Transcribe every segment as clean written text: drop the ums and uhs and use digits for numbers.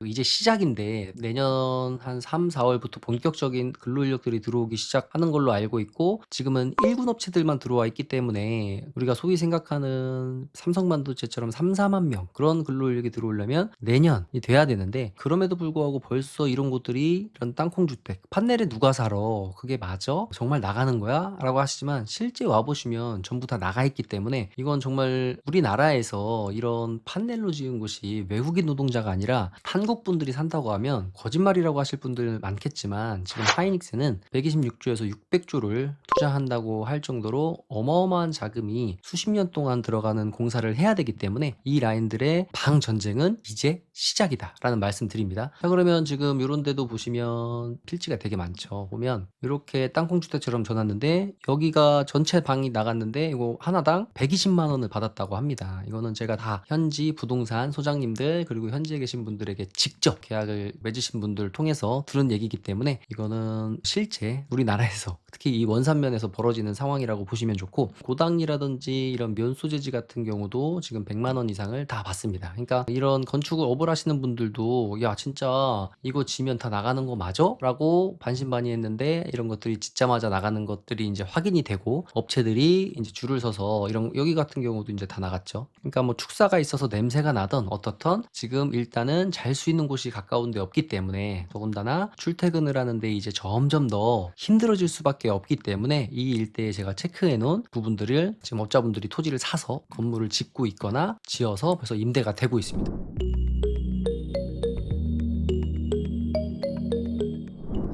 이제 시작인데 내년 한 3-4월부터 본격적인 근로 인력들이 들어오기 시작하는 걸로 알고 있고, 지금은 1군 업체들만 들어와 있기 때문에 우리가 소위 생각하는 삼성반도체처럼 3-4만 명 그런 근로 인력이 들어오려면 내년이 돼야 되는데, 그럼에도 불구하고 벌써 이런 곳들이 이런 땅콩 주택 판넬을 누가 사러, 그게 맞아? 정말 나가는 거야? 라고 하시지만 실제 와 보시면 전부 다 나가 있기 때문에, 이건 정말 우리나라에서 이런 판넬로 지은 곳이 외국인 노동자가 아니라 한국 분들이 산다고 하면 거짓말이라고 하실 분들 많겠지만, 지금 하이닉스는 126조에서 600조를 투자한다고 할 정도로 어마어마한 자금이 수십 년 동안 들어가는 공사를 해야 되기 때문에 이 라인들의 방 전쟁은 이제 시작이다라는 말씀 드립니다. 자, 그러면 지금 이런 데도 보시면 필지가 되게 많죠. 보면 이렇게 땅콩주택처럼 줘놨는데 여기가 전체 방이 나갔는데 이거 하나당 120만 원을 받았다고 합니다. 이거는 제가 다 현지 부동산 소장님들 그리고 현지에 계신 분들에게 직접 계약을 맺으신 분들을 통해서 들은 얘기이기 때문에, 이거는 실제 우리나라에서 특히 이 원산면에서 벌어지는 상황이라고 보시면 좋고, 고당이라든지 이런 면 소재지 같은 경우도 지금 100만 원 이상을 다 받습니다. 그러니까 이런 건축을 업을 하시는 분들도 야 진짜 이거 지면 다 나가는 거 맞아? 라고 반신반의했는데, 이런 것들이 짓자마자 나가는 것들이 이제 확인이 되고 업체들이 이제 줄을 서서, 이런 여기 같은 경우도 이제 다 나갔죠. 그러니까 뭐 축사가 있어서 냄새가 나던 어떻던 지금 일단은 잘 수 있는 곳이 가까운 데 없기 때문에, 더군다나 출퇴근을 하는데 이제 점점 더 힘들어질 수밖에 없기 때문에 이 일대에 제가 체크해 놓은 부분들을 지금 업자분들이 토지를 사서 건물을 짓고 있거나 지어서 벌써 임대가 되고 있습니다.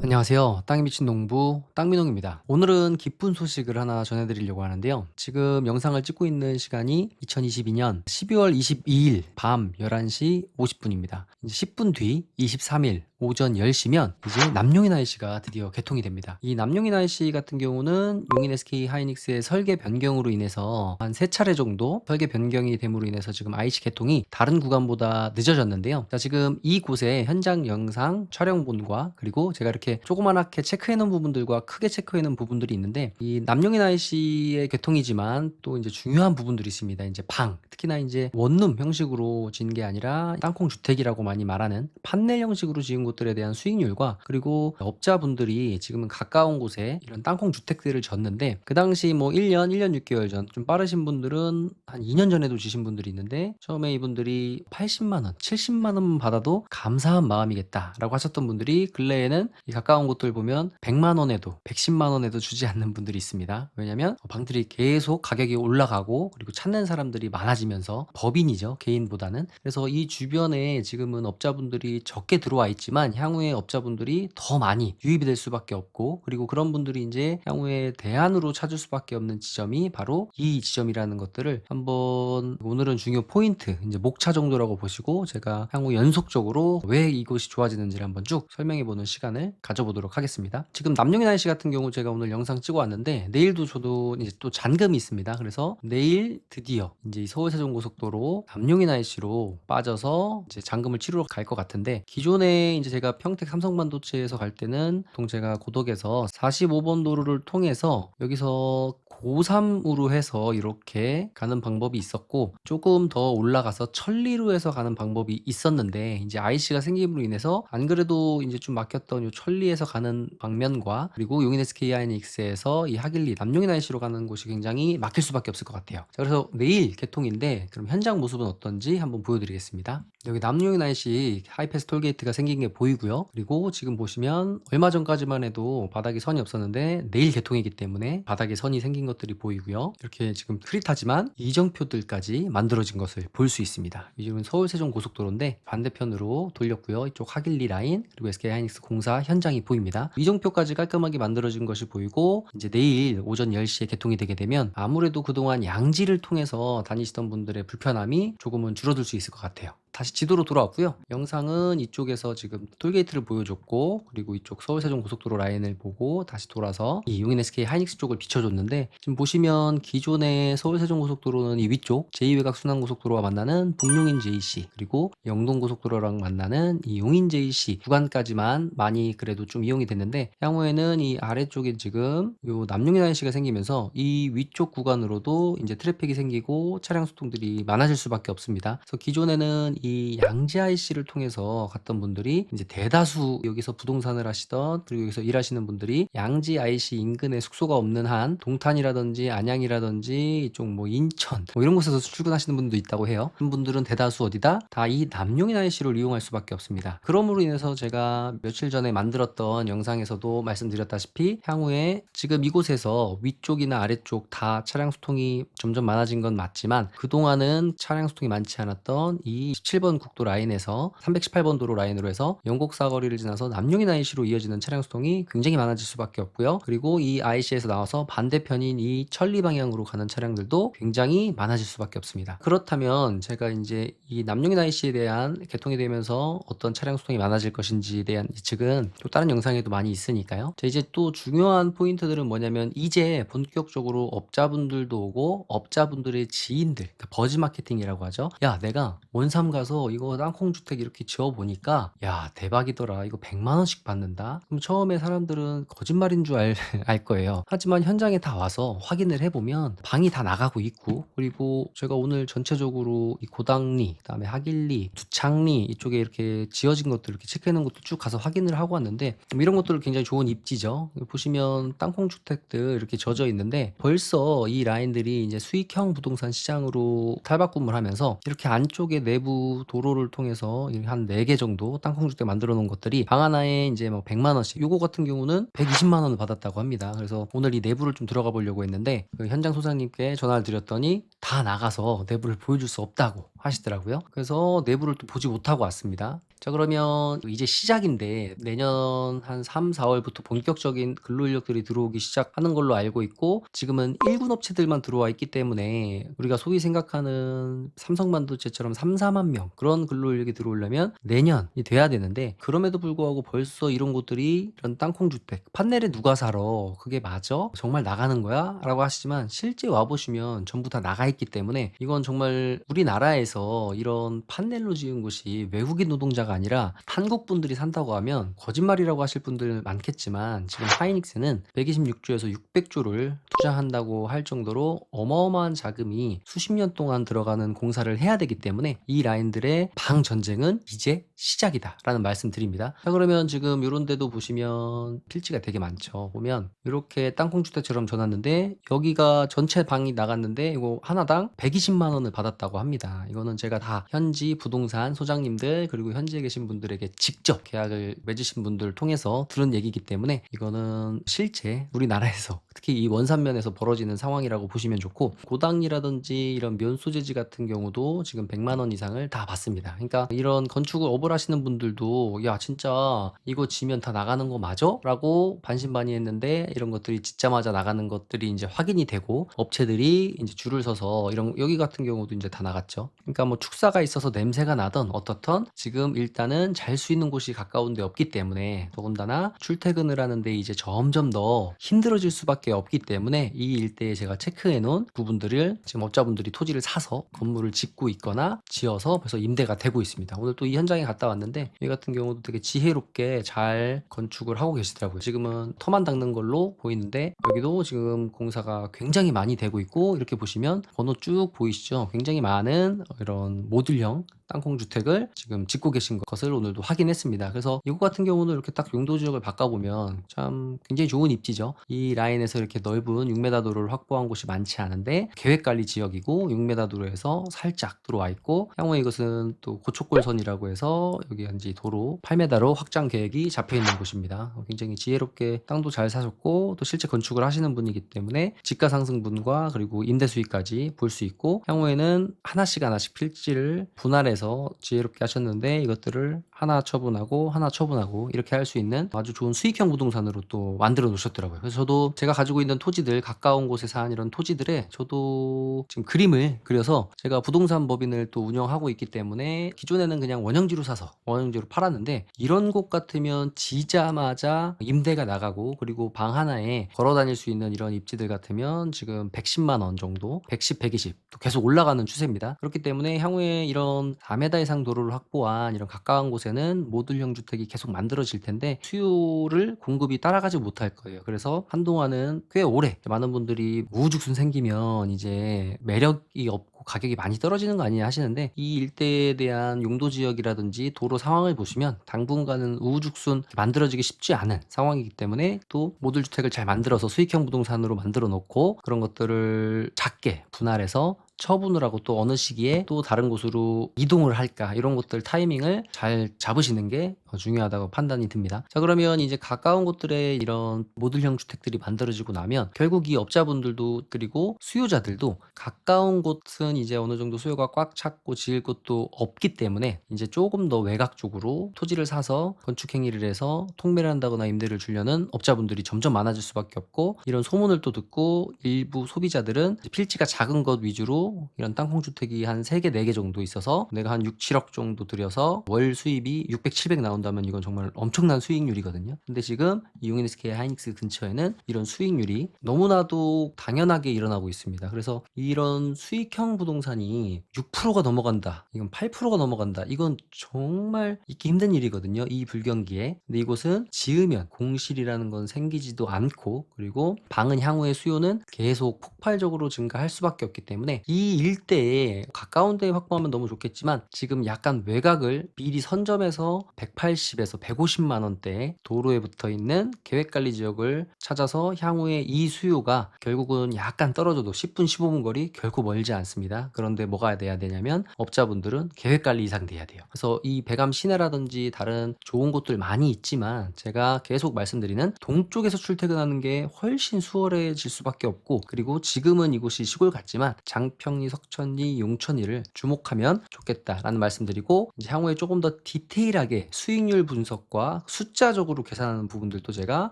안녕하세요. 땅이 미친 농부 땅민홍입니다. 오늘은 기쁜 소식을 하나 전해드리려고 하는데요. 지금 영상을 찍고 있는 시간이 2022년 12월 22일 밤 11시 50분입니다. 이제 10분 뒤 23일 오전 10시면 이제 남용인 IC가 드디어 개통이 됩니다. 이 남용인 IC 같은 경우는 용인 SK 하이닉스의 설계 변경으로 인해서 한 3차례 정도 설계 변경이 됨으로 인해서 지금 IC 개통이 다른 구간보다 늦어졌는데요. 자, 지금 이곳에 현장 영상 촬영본과 그리고 제가 이렇게 조그만하게 체크해 놓은 부분들과 크게 체크해 놓은 부분들이 있는데, 이 남용인 IC의 개통이지만 또 이제 중요한 부분들이 있습니다. 이제 방, 특히나 이제 원룸 형식으로 지은 게 아니라 땅콩 주택이라고 많이 말하는 판넬 형식으로 지은 곳들에 대한 수익률과, 그리고 업자분들이 지금은 가까운 곳에 이런 땅콩 주택들을 졌는데, 그 당시 뭐 1년, 1년 6개월 전, 좀 빠르신 분들은 한 2년 전에도 지신 분들이 있는데, 처음에 이분들이 80만 원, 70만 원만 받아도 감사한 마음이겠다라고 하셨던 분들이 근래에는 이 가까운 곳들 보면 100만 원에도 110만 원에도 주지 않는 분들이 있습니다. 왜냐면 방들이 계속 가격이 올라가고 그리고 찾는 사람들이 많아지면서, 법인이죠, 개인보다는. 그래서 이 주변에 지금은 업자분들이 적게 들어와 있지만 향후에 업자분들이 더 많이 유입이 될 수밖에 없고, 그리고 그런 분들이 이제 향후에 대안으로 찾을 수밖에 없는 지점이 바로 이 지점이라는 것들을 한번, 오늘은 중요 포인트 이제 목차 정도라고 보시고 제가 향후 연속적으로 왜 이곳이 좋아지는지를 한번 쭉 설명해 보는 시간을 가져보도록 하겠습니다. 지금 남용인 IC 같은 경우 제가 오늘 영상 찍어 왔는데, 내일도 저도 이제 또 잔금이 있습니다. 그래서 내일 드디어 이제 이 서울세종고속도로 남용인 IC로 빠져서 이제 잔금을 치르러 갈 것 같은데, 기존에 이제 제가 평택 삼성반도체에서 갈 때는 보통 제가 고덕에서 45번 도로를 통해서 여기서 고3으로 해서 이렇게 가는 방법이 있었고, 조금 더 올라가서 천리로 해서 가는 방법이 있었는데, 이제 IC가 생김으로 인해서 안 그래도 이제 좀 막혔던 요 천리에서 가는 방면과, 그리고 용인 SK 하이닉스에서 이 하길리 남용인 IC로 가는 곳이 굉장히 막힐 수밖에 없을 것 같아요. 자, 그래서 내일 개통인데 그럼 현장 모습은 어떤지 한번 보여드리겠습니다. 여기 남용인 IC 하이패스 톨게이트가 생긴 게 보이고요. 그리고 지금 보시면 얼마 전까지만 해도 바닥에 선이 없었는데 내일 개통이기 때문에 바닥에 선이 생긴 것들이 보이고요. 이렇게 지금 흐릿하지만 이정표들까지 만들어진 것을 볼 수 있습니다. 이쪽은 서울 세종 고속도로인데 반대편으로 돌렸고요. 이쪽 하길리 라인 그리고 SK 하이닉스 공사 현장이 보입니다. 이정표까지 깔끔하게 만들어진 것이 보이고, 이제 내일 오전 10시에 개통이 되게 되면 아무래도 그동안 양지를 통해서 다니시던 분들의 불편함이 조금은 줄어들 수 있을 것 같아요. 다시 지도로 돌아왔고요. 영상은 이쪽에서 지금 톨게이트를 보여줬고, 그리고 이쪽 서울세종고속도로 라인을 보고 다시 돌아서 이 용인 SK 하이닉스 쪽을 비춰줬는데, 지금 보시면 기존의 서울세종고속도로는 이 위쪽 제2외곽순환고속도로와 만나는 북용인 JC, 그리고 영동고속도로랑 만나는 이 용인 JC 구간까지만 많이 그래도 좀 이용이 됐는데, 향후에는 이 아래쪽에 지금 요 남용인 IC가 생기면서 이 위쪽 구간으로도 이제 트래픽이 생기고 차량 소통들이 많아질 수밖에 없습니다. 그래서 기존에는 이 양지 IC를 통해서 갔던 분들이 이제 대다수 여기서 부동산을 하시던 그리고 여기서 일하시는 분들이 양지 IC 인근에 숙소가 없는 한 동탄이라든지 안양이라든지 이쪽 뭐 인천 뭐 이런 곳에서 출근하시는 분도 있다고 해요. 그런 분들은 대다수 어디다? 다 이 남용인 IC를 이용할 수밖에 없습니다. 그러므로 인해서 제가 며칠 전에 만들었던 영상에서도 말씀드렸다시피 향후에 지금 이곳에서 위쪽이나 아래쪽 다 차량 수통이 점점 많아진 건 맞지만 그동안은 차량 수통이 많지 않았던 이 17번 국도 라인에서 318번 도로 라인으로 해서 영곡 사거리를 지나서 남용인 IC로 이어지는 차량 수통이 굉장히 많아질 수밖에 없고요. 그리고 이 IC에서 나와서 반대편인 이 천리 방향으로 가는 차량들도 굉장히 많아질 수밖에 없습니다. 그렇다면 제가 이제 이 남용인 IC에 대한 개통이 되면서 어떤 차량 수통이 많아질 것인지에 대한 예측은 또 다른 영상에도 많이 있으니까요. 자, 이제 또 중요한 포인트들은 뭐냐면 이제 본격적으로 업자분들도 오고 업자분들의 지인들, 그러니까 버즈 마케팅이라고 하죠. 야, 내가 원삼 가서 이거 땅콩주택 이렇게 지어보니까 야, 대박이더라. 이거 100만 원씩 받는다. 그럼 처음에 사람들은 거짓말인 줄 알 거예요. 하지만 현장에 다 와서 확인을 해보면 방이 다 나가고 있고, 그리고 제가 오늘 전체적으로 이 고당리, 그다음에 하길리, 두창리 이쪽에 이렇게 지어진 것들 이렇게 체크해놓은 것도 쭉 가서 확인을 하고 왔는데 이런 것들은 굉장히 좋은 입지죠. 보시면 땅콩주택들 이렇게 젖어 있는데 벌써 이 라인들이 이제 수익형 부동산 시장으로 탈바꿈을 하면서 이렇게 안쪽에 내부 도로를 통해서 한 4개 정도 땅콩주택 만들어 놓은 것들이 방 하나에 이제 뭐 100만 원씩, 요거 같은 경우는 120만 원을 받았다고 합니다. 그래서 오늘 이 내부를 좀 들어가 보려고 했는데 그 현장 소장님께 전화를 드렸더니 다 나가서 내부를 보여줄 수 없다고 하시더라고요. 그래서 내부를 또 보지 못하고 왔습니다. 자, 그러면 이제 시작인데 내년 한 3, 4월부터 본격적인 근로인력들이 들어오기 시작하는 걸로 알고 있고 지금은 1군 업체들만 들어와 있기 때문에 우리가 소위 생각하는 삼성반도체처럼 3, 4만 명 그런 근로인력이 들어오려면 내년이 돼야 되는데 그럼에도 불구하고 벌써 이런 곳들이 이런 땅콩주택 판넬에 누가 살아? 그게 맞아? 정말 나가는 거야? 라고 하시지만 실제 와보시면 전부 다 나가 있기 때문에 이건 정말 우리나라에서 이런 판넬로 지은 곳이 외국인 노동자가 아니라 한국 분들이 산다고 하면 거짓말이라고 하실 분들 많겠지만 지금 하이닉스는 126조에서 600조를 투자한다고 할 정도로 어마어마한 자금이 수십 년 동안 들어가는 공사를 해야 되기 때문에 이 라인들의 방 전쟁은 이제 시작이다 라는 말씀 드립니다. 자, 그러면 지금 이런 데도 보시면 필지가 되게 많죠. 보면 이렇게 땅콩주택처럼 줘놨는데 여기가 전체 방이 나갔는데 이거 하나당 120만 원을 받았다고 합니다. 이거는 제가 다 현지 부동산 소장님들 그리고 현지에 계신 분들에게 직접 계약을 맺으신 분들 통해서 들은 얘기이기 때문에 이거는 실제 우리나라에서 특히 이 원산면에서 벌어지는 상황이라고 보시면 좋고 고당이라든지 이런 면 소재지 같은 경우도 지금 100만 원 이상을 다 받습니다. 그러니까 이런 건축을 업을 하시는 분들도 야 진짜 이거 지면 다 나가는 거 맞아? 라고 반신반의했는데 이런 것들이 짓자마자 나가는 것들이 이제 확인이 되고 업체들이 이제 줄을 서서 이런 여기 같은 경우도 이제 다 나갔죠. 그러니까 뭐 축사가 있어서 냄새가 나던 어떻던 지금 일단은 잘 수 있는 곳이 가까운 데 없기 때문에 더군다나 출퇴근을 하는데 이제 점점 더 힘들어질 수밖에 없기 때문에 이 일대에 제가 체크해 놓은 부분들을 지금 업자분들이 토지를 사서 건물을 짓고 있거나 지어서 벌써 임대가 되고 있습니다. 오늘 또 이 현장에 갔다 왔는데 이 같은 경우도 되게 지혜롭게 잘 건축을 하고 계시더라고요. 지금은 터만 닦는 걸로 보이는데 여기도 지금 공사가 굉장히 많이 되고 있고 이렇게 보시면 번호 쭉 보이시죠? 굉장히 많은 이런 모듈형 땅콩주택을 지금 짓고 계신 것을 오늘도 확인했습니다. 그래서 이거 같은 경우는 이렇게 딱 용도 지역을 바꿔보면 참 굉장히 좋은 입지죠. 이 라인에서 이렇게 넓은 6m 도로를 확보한 곳이 많지 않은데 계획관리 지역이고 6m 도로에서 살짝 들어와 있고 향후에 이것은 또 고속골선이라고 해서 여기 현지 도로 8m로 확장 계획이 잡혀 있는 곳입니다. 굉장히 지혜롭게 땅도 잘 사셨고 또 실제 건축을 하시는 분이기 때문에 집가 상승분과 그리고 임대 수익까지 볼 수 있고 향후에는 하나씩 필지를 분할해서 지혜롭게 하셨는데 이것들을 하나 처분하고 이렇게 할 수 있는 아주 좋은 수익형 부동산으로 또 만들어 놓으셨더라고요. 그래서 저도 제가 가지고 있는 토지들 가까운 곳에 산 이런 토지들에 저도 지금 그림을 그려서 제가 부동산 법인을 또 운영하고 있기 때문에 기존에는 그냥 원형지로 사서 원형지로 팔았는데 이런 곳 같으면 지자마자 임대가 나가고 그리고 방 하나에 걸어 다닐 수 있는 이런 입지들 같으면 지금 110만 원 정도 110, 120 또 계속 올라가는 추세입니다. 그렇기 때문에 향후에 이런 4m 이상 도로를 확보한 이런 가까운 곳에 곳에는 모듈형 주택이 계속 만들어질 텐데 수요를 공급이 따라가지 못할 거예요. 그래서 한동안은 꽤 오래 많은 분들이 우후죽순 생기면 이제 매력이 없고 가격이 많이 떨어지는 거 아니냐 하시는데, 이 일대에 대한 용도 지역이라든지 도로 상황을 보시면 당분간은 우후죽순 만들어지기 쉽지 않은 상황이기 때문에, 또 모듈 주택을 잘 만들어서 수익형 부동산으로 만들어 놓고 그런 것들을 작게 분할해서 처분을 하고 또 어느 시기에 또 다른 곳으로 이동을 할까, 이런 것들 타이밍을 잘 잡으시는 게 중요하다고 판단이 듭니다. 자, 그러면 이제 가까운 곳들에 이런 모듈형 주택들이 만들어지고 나면 결국 이 업자분들도 그리고 수요자들도 가까운 곳은 이제 어느 정도 수요가 꽉 찼고 지을 곳도 없기 때문에 이제 조금 더 외곽 쪽으로 토지를 사서 건축 행위를 해서 통매를 한다거나 임대를 주려는 업자분들이 점점 많아질 수밖에 없고, 이런 소문을 또 듣고 일부 소비자들은 필지가 작은 것 위주로 이런 땅콩 주택이 한 3개, 4개 정도 있어서 내가 한 6, 7억 정도 들여서 월 수입이 600, 700 나온다면 이건 정말 엄청난 수익률이거든요. 근데 지금 이 용인 SK 하이닉스 근처에는 이런 수익률이 너무나도 당연하게 일어나고 있습니다. 그래서 이런 수익형 부동산이 6%가 넘어간다, 이건 8%가 넘어간다, 이건 정말 있기 힘든 일이거든요, 이 불경기에. 근데 이곳은 지으면 공실이라는 건 생기지도 않고, 그리고 방은 향후의 수요는 계속 폭발적으로 증가할 수밖에 없기 때문에 이 일대에 가까운 데에 확보하면 너무 좋겠지만, 지금 약간 외곽을 미리 선점해서 180에서 150만 원대에 도로에 붙어 있는 계획관리 지역을 찾아서 향후에 이 수요가 결국은 약간 떨어져도 10분, 15분 거리 결코 멀지 않습니다. 그런데 뭐가 돼야 되냐면 업자분들은 계획관리 이상 돼야 돼요. 그래서 이 배감 시내라든지 다른 좋은 곳들 많이 있지만, 제가 계속 말씀드리는 동쪽에서 출퇴근하는 게 훨씬 수월해질 수밖에 없고, 그리고 지금은 이곳이 시골 같지만 장평리, 석천리, 용천리를 주목하면 좋겠다라는 말씀드리고, 이제 향후에 조금 더 디테일하게 수익률 분석과 숫자적으로 계산하는 부분들도 제가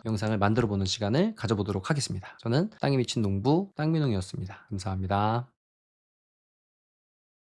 영상을 만들어 보는 시간을 가져보도록 하겠습니다. 저는 땅에 미친 농부 땅민홍이었습니다. 감사합니다.